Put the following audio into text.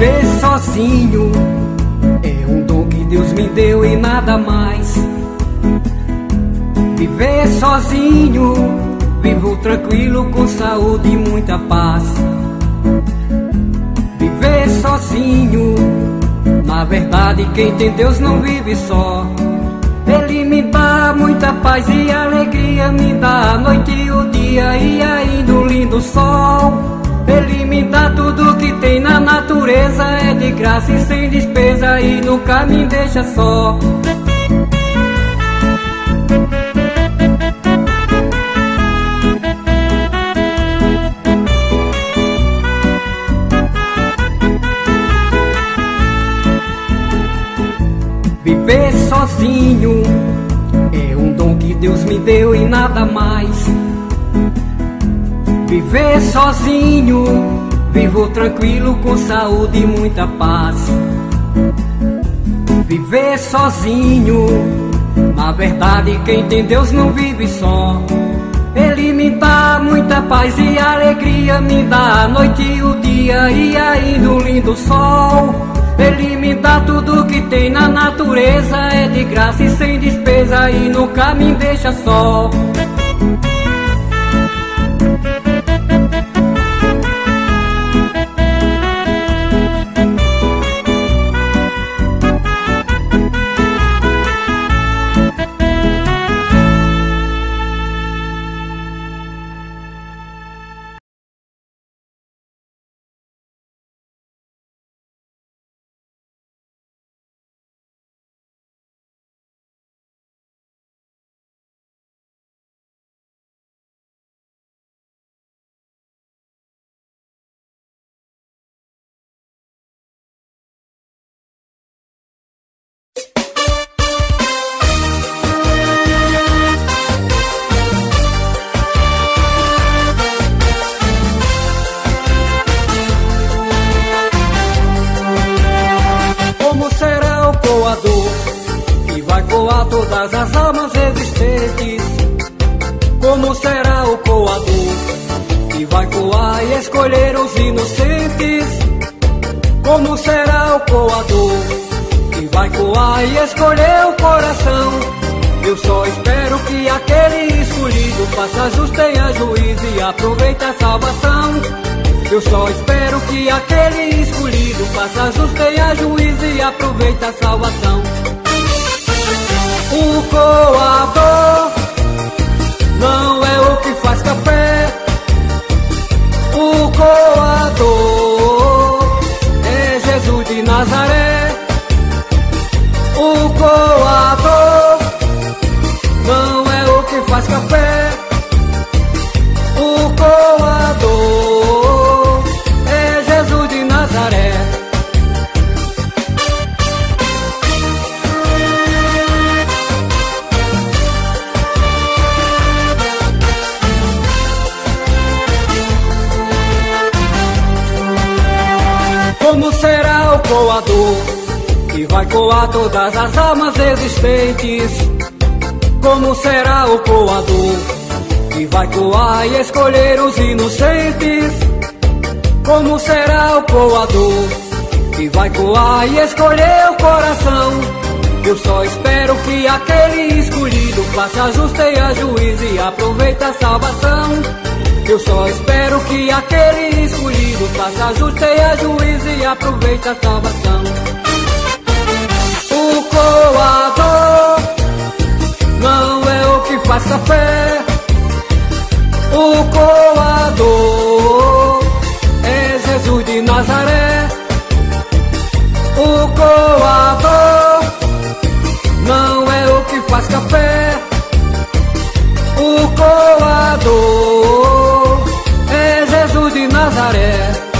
Viver sozinho é um dom que Deus me deu e nada mais. Viver sozinho, vivo tranquilo com saúde e muita paz. Viver sozinho, na verdade quem tem Deus não vive só. Ele me dá muita paz e alegria, me dá a noite e o dia e ainda um lindo sol. Ele me dá tudo que tem na natureza, é de graça e sem despesa e nunca me deixa só. Viver sozinho é um dom que Deus me deu e nada mais. Viver sozinho, vivo tranquilo com saúde e muita paz. Viver sozinho, na verdade quem tem Deus não vive só. Ele me dá muita paz e alegria, me dá a noite e o dia e ainda um lindo sol. Ele me dá tudo que tem na natureza, é de graça e sem despesa e nunca me deixa só. Todas as almas existentes. Como será o coador que vai coar e escolher os inocentes? Como será o coador que vai coar e escolher o coração? Eu só espero que aquele escolhido faça justo, tenha juízo e aproveite a salvação. Eu só espero que aquele escolhido faça justo, tenha juízo e aproveite a salvação. O coador não é o que faz café. O coador é Jesus de Nazaré. O coador não é o que faz café. O coador é Jesus de Nazaré. Como será o coador que vai coar todas as almas existentes? Como será o coador que vai coar e escolher os inocentes? Como será o coador que vai coar e escolher o coração? Eu só espero que aquele escolhido faça justo, tenha juízo e aproveite a salvação. Eu só espero que aquele escolhido faça justo, tenha juízo e aproveite a salvação. O coador não é o que faz café. O coador é Jesus de Nazaré. O coador não é o que faz café. O coador é Jesus de Nazaré.